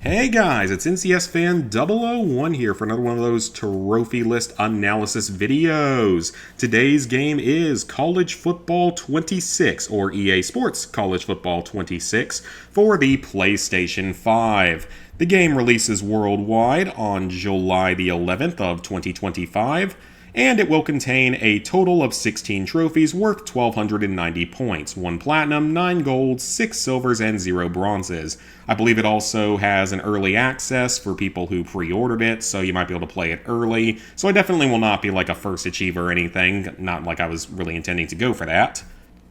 Hey guys, it's NCS Fan 001 here for another one of those trophy list analysis videos. Today's game is College Football 26, or EA Sports College Football 26, for the PlayStation 5. The game releases worldwide on July the 11th of 2025, and it will contain a total of 16 trophies worth 1,290 points, 1 platinum, 9 golds, 6 silvers, and 0 bronzes. I believe it also has an early access for people who pre-ordered it, so you might be able to play it early. So I definitely will not be like a first achiever or anything, not like I was really intending to go for that.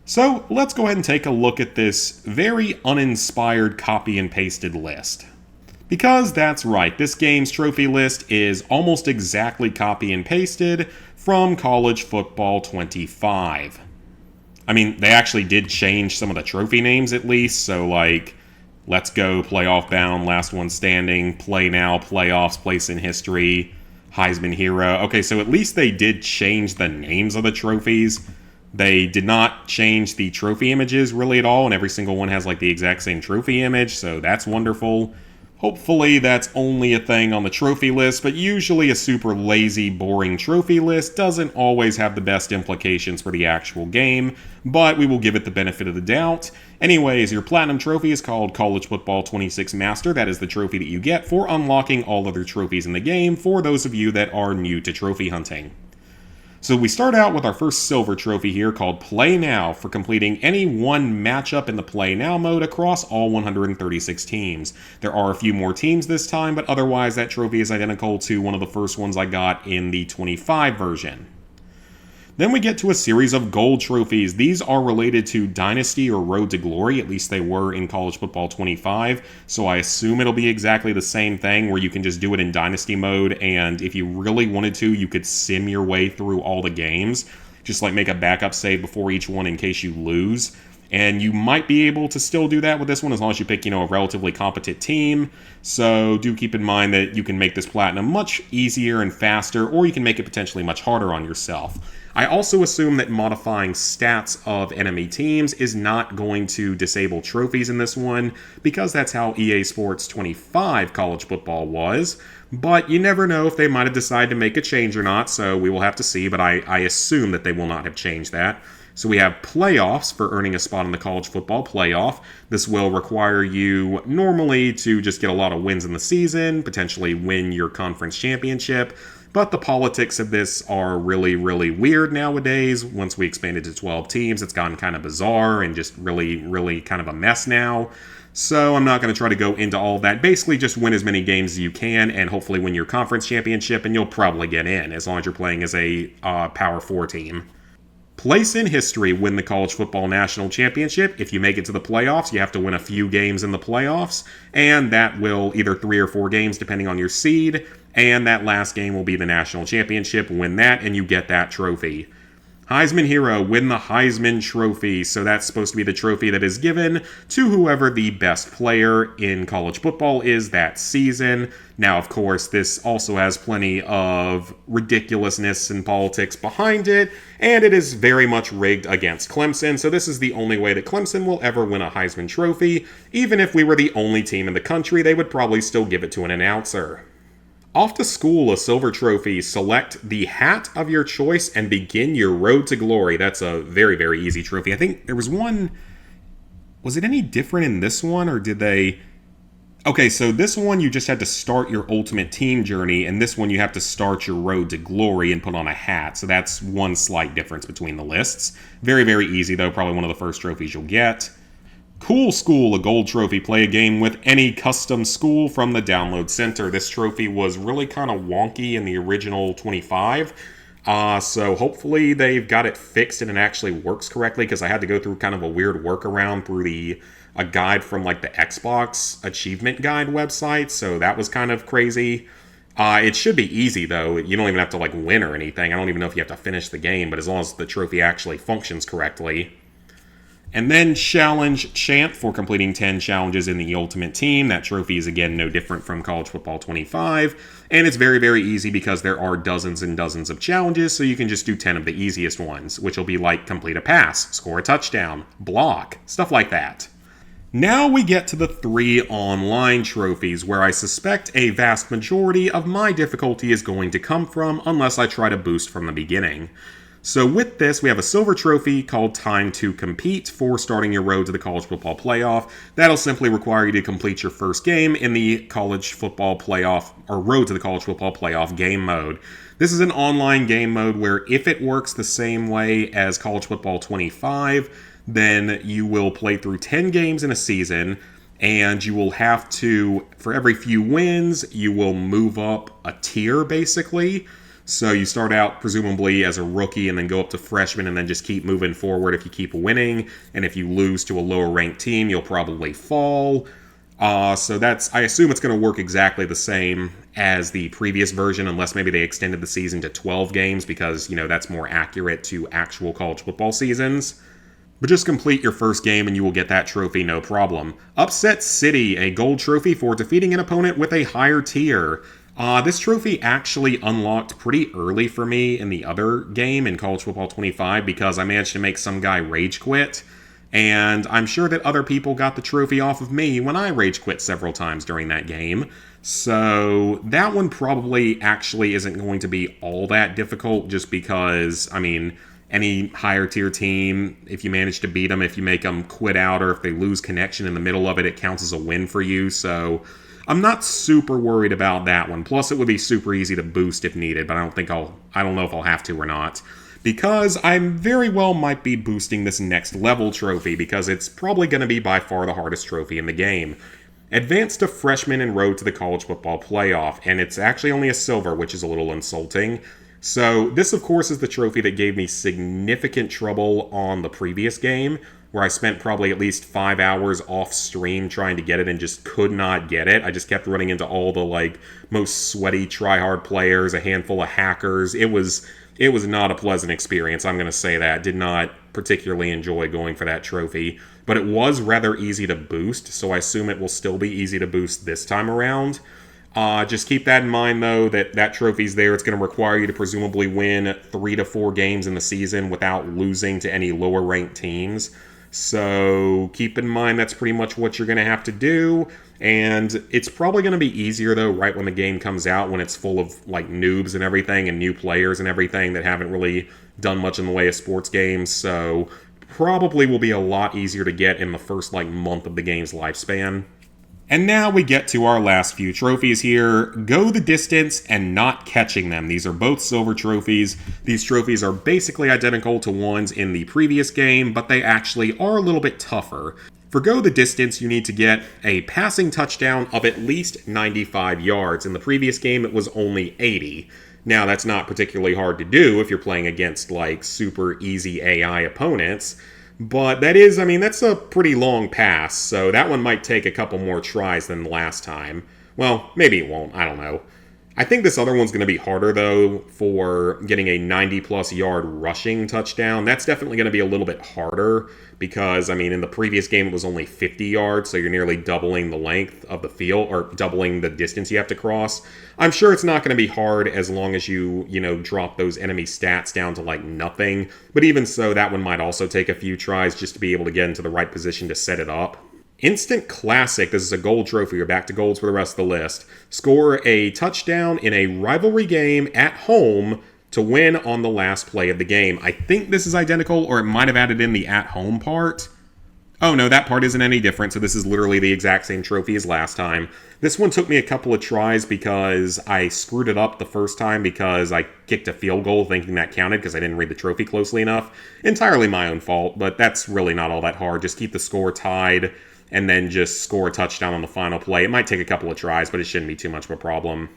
So let's go ahead and take a look at this very uninspired copy and pasted list. Because that's right, this game's trophy list is almost exactly copy and pasted from College Football 25. I mean, they actually did change some of the trophy names at least, so like, Let's Go, Playoff Bound, Last One Standing, Play Now, Playoffs, Place in History, Heisman Hero. Okay, so at least they did change the names of the trophies. They did not change the trophy images really at all, and every single one has like the exact same trophy image, so that's wonderful. Hopefully that's only a thing on the trophy list, but usually a super lazy, boring trophy list doesn't always have the best implications for the actual game, but we will give it the benefit of the doubt. Anyways, your platinum trophy is called College Football 26 Master. That is the trophy that you get for unlocking all other trophies in the game for those of you that are new to trophy hunting. So we start out with our first silver trophy here called Play Now for completing any one matchup in the Play Now mode across all 136 teams. There are a few more teams this time, but otherwise that trophy is identical to one of the first ones I got in the 25 version. Then we get to a series of gold trophies. These are related to Dynasty or Road to Glory, at least they were in College Football 25, so I assume it'll be exactly the same thing where you can just do it in Dynasty mode, and if you really wanted to, you could sim your way through all the games, just like make a backup save before each one in case you lose. And you might be able to still do that with this one as long as you pick, a relatively competent team. So do keep in mind that you can make this platinum much easier and faster, or you can make it potentially much harder on yourself. I also assume that modifying stats of enemy teams is not going to disable trophies in this one, because that's how EA Sports 25 college football was. But you never know if they might have decided to make a change or not, so we will have to see, but I assume that they will not have changed that. So we have playoffs for earning a spot in the college football playoff. This will require you normally to just get a lot of wins in the season, potentially win your conference championship. But the politics of this are really, really weird nowadays. Once we expanded to 12 teams, it's gotten kind of bizarre and just really, really kind of a mess now. So I'm not going to try to go into all of that. Basically, just win as many games as you can and hopefully win your conference championship, and you'll probably get in as long as you're playing as a Power 4 team. Place in history, win the College Football National Championship. If you make it to the playoffs, you have to win a few games in the playoffs, and that will either 3 or 4 games depending on your seed, and that last game will be the National Championship. Win that, and you get that trophy. Heisman Hero, win the Heisman Trophy. So that's supposed to be the trophy that is given to whoever the best player in college football is that season. Now, of course, this also has plenty of ridiculousness and politics behind it, and it is very much rigged against Clemson. So this is the only way that Clemson will ever win a Heisman Trophy. Even if we were the only team in the country, they would probably still give it to an announcer. Off to school, a silver trophy. Select the hat of your choice and begin your road to glory. That's a very, very easy trophy. I think there was one... Was it any different in this one, or did they... Okay, so this one you just had to start your ultimate team journey, and this one you have to start your road to glory and put on a hat. So that's one slight difference between the lists. Very, very easy, though. Probably one of the first trophies you'll get. Cool School, a gold trophy. Play a game with any custom school from the download center. This trophy was really kind of wonky in the original 25. So hopefully they've got it fixed and it actually works correctly, because I had to go through kind of a weird workaround through a guide from like the Xbox Achievement Guide website. So that was kind of crazy. It should be easy though. You don't even have to like win or anything. I don't even know if you have to finish the game, but as long as the trophy actually functions correctly. And then Challenge Champ for completing 10 challenges in the Ultimate Team. That trophy is, again, no different from College Football 25. And it's very, very easy because there are dozens and dozens of challenges, so you can just do 10 of the easiest ones, which will be like complete a pass, score a touchdown, block, stuff like that. Now we get to the 3 online trophies, where I suspect a vast majority of my difficulty is going to come from unless I try to boost from the beginning. So with this, we have a silver trophy called Time to Compete for starting your road to the college football playoff. That'll simply require you to complete your first game in the college football playoff, or road to the college football playoff game mode. This is an online game mode where if it works the same way as college football 25, then you will play through 10 games in a season, and you will have to, for every few wins, you will move up a tier, basically. So you start out presumably as a rookie and then go up to freshman and then just keep moving forward if you keep winning. And if you lose to a lower ranked team, you'll probably fall. So I assume it's going to work exactly the same as the previous version, unless maybe they extended the season to 12 games because, that's more accurate to actual college football seasons. But just complete your first game and you will get that trophy no problem. Upset City, a gold trophy for defeating an opponent with a higher tier. This trophy actually unlocked pretty early for me in the other game in College Football 25 because I managed to make some guy rage quit. And I'm sure that other people got the trophy off of me when I rage quit several times during that game. So that one probably actually isn't going to be all that difficult just because, any higher tier team, if you manage to beat them, if you make them quit out or if they lose connection in the middle of it, it counts as a win for you. So I'm not super worried about that one. Plus, it would be super easy to boost if needed, but I don't know if I'll have to or not. Because I very well might be boosting this next level trophy because it's probably going to be by far the hardest trophy in the game. Advance to freshman and road to the college football playoff, and it's actually only a silver, which is a little insulting. So this, of course, is the trophy that gave me significant trouble on the previous game, where I spent probably at least 5 hours off stream trying to get it and just could not get it. I just kept running into all the most sweaty try-hard players, a handful of hackers. It was not a pleasant experience, I'm going to say that. Did not particularly enjoy going for that trophy, but it was rather easy to boost, so I assume it will still be easy to boost this time around. Just keep that in mind, though, that trophy's there. It's going to require you to presumably win 3 to 4 games in the season without losing to any lower-ranked teams. So keep in mind that's pretty much what you're going to have to do. And it's probably going to be easier, though, right when the game comes out, when it's full of, noobs and everything and new players and everything that haven't really done much in the way of sports games. So probably will be a lot easier to get in the first, month of the game's lifespan. And now we get to our last few trophies here. Go the distance and not catching them. These are both silver trophies. These trophies are basically identical to ones in the previous game, but they actually are a little bit tougher. For go the distance, you need to get a passing touchdown of at least 95 yards. In the previous game, it was only 80. Now, that's not particularly hard to do if you're playing against, super easy AI opponents. But that's a pretty long pass, so that one might take a couple more tries than the last time. Well, maybe it won't, I don't know. I think this other one's going to be harder, though, for getting a 90-plus yard rushing touchdown. That's definitely going to be a little bit harder because, in the previous game it was only 50 yards, so you're nearly doubling the length of the field, or doubling the distance you have to cross. I'm sure it's not going to be hard as long as you drop those enemy stats down to, nothing. But even so, that one might also take a few tries just to be able to get into the right position to set it up. Instant Classic. This is a gold trophy. You're back to golds for the rest of the list. Score a touchdown in a rivalry game at home to win on the last play of the game. I think this is identical, or it might have added in the at-home part. Oh no, that part isn't any different, so this is literally the exact same trophy as last time. This one took me a couple of tries because I screwed it up the first time because I kicked a field goal thinking that counted because I didn't read the trophy closely enough. Entirely my own fault, but that's really not all that hard. Just keep the score tied and then just score a touchdown on the final play. It might take a couple of tries, but it shouldn't be too much of a problem.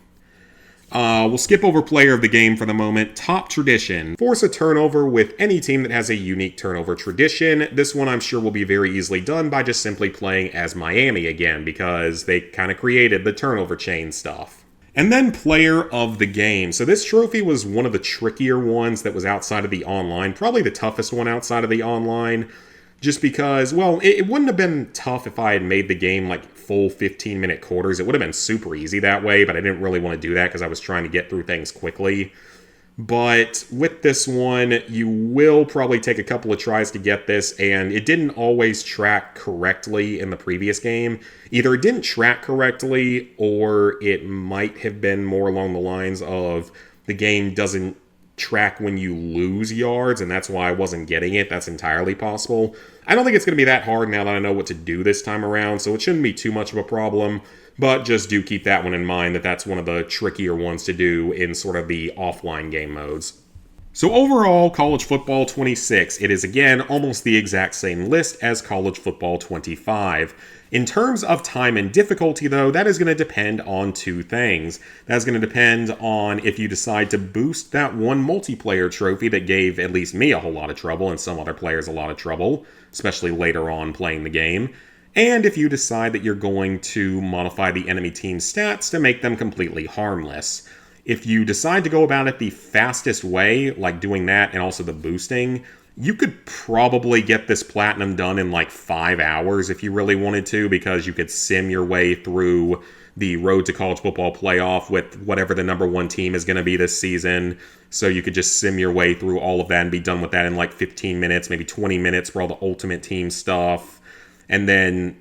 We'll skip over player of the game for the moment. Top tradition. Force a turnover with any team that has a unique turnover tradition. This one I'm sure will be very easily done by just simply playing as Miami again, because they kind of created the turnover chain stuff. And then player of the game. So this trophy was one of the trickier ones that was outside of the online. Probably the toughest one outside of the online. Just because, well, it wouldn't have been tough if I had made the game full 15-minute quarters. It would have been super easy that way, but I didn't really want to do that because I was trying to get through things quickly. But with this one, you will probably take a couple of tries to get this, and it didn't always track correctly in the previous game. Either it didn't track correctly, or it might have been more along the lines of the game doesn't track when you lose yards, and that's why I wasn't getting it. That's entirely possible. I don't think it's going to be that hard now that I know what to do this time around, so it shouldn't be too much of a problem. But just do keep that one in mind, that that's one of the trickier ones to do in sort of the offline game modes. So overall, College Football 26, it is again almost the exact same list as College Football 25. In terms of time and difficulty, though, that is going to depend on two things. That's going to depend on if you decide to boost that one multiplayer trophy that gave at least me a whole lot of trouble and some other players a lot of trouble, especially later on playing the game. And if you decide that you're going to modify the enemy team's stats to make them completely harmless. If you decide to go about it the fastest way, like doing that and also the boosting, you could probably get this platinum done in like 5 hours if you really wanted to, because you could sim your way through the road to college football playoff with whatever the number one team is going to be this season. So you could just sim your way through all of that and be done with that in like 15 minutes, maybe 20 minutes for all the ultimate team stuff. And then,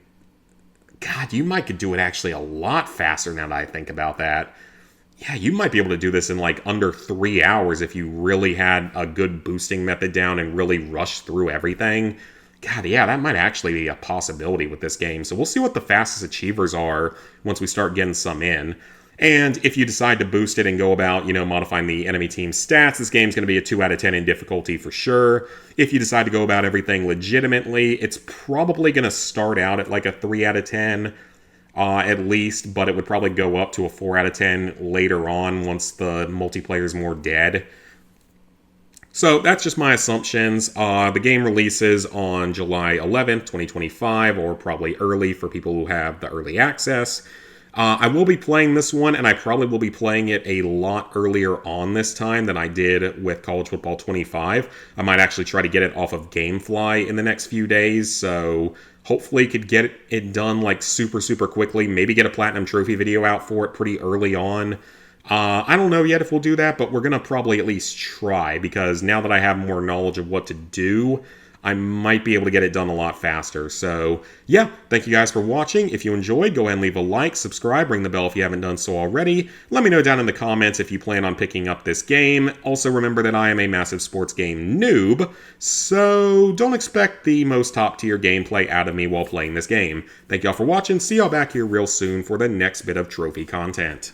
God, you might could do it actually a lot faster now that I think about that. Yeah, you might be able to do this in like under 3 hours if you really had a good boosting method down and really rushed through everything. God, yeah, that might actually be a possibility with this game. So we'll see what the fastest achievers are once we start getting some in. And if you decide to boost it and go about, modifying the enemy team's stats, this game's going to be a 2 out of 10 in difficulty for sure. If you decide to go about everything legitimately, it's probably going to start out at like a 3 out of 10 at least, but it would probably go up to a 4 out of 10 later on once the multiplayer is more dead. So that's just my assumptions. The game releases on July 11th, 2025, or probably early for people who have the early access. I will be playing this one, and I probably will be playing it a lot earlier on this time than I did with College Football 25. I might actually try to get it off of GameFly in the next few days, so hopefully could get it done like super, super quickly. Maybe get a Platinum Trophy video out for it pretty early on. I don't know yet if we'll do that, but we're going to probably at least try, because now that I have more knowledge of what to do, I might be able to get it done a lot faster. So, yeah, thank you guys for watching. If you enjoyed, go ahead and leave a like, subscribe, ring the bell if you haven't done so already. Let me know down in the comments if you plan on picking up this game. Also, remember that I am a massive sports game noob, so don't expect the most top-tier gameplay out of me while playing this game. Thank y'all for watching. See y'all back here real soon for the next bit of trophy content.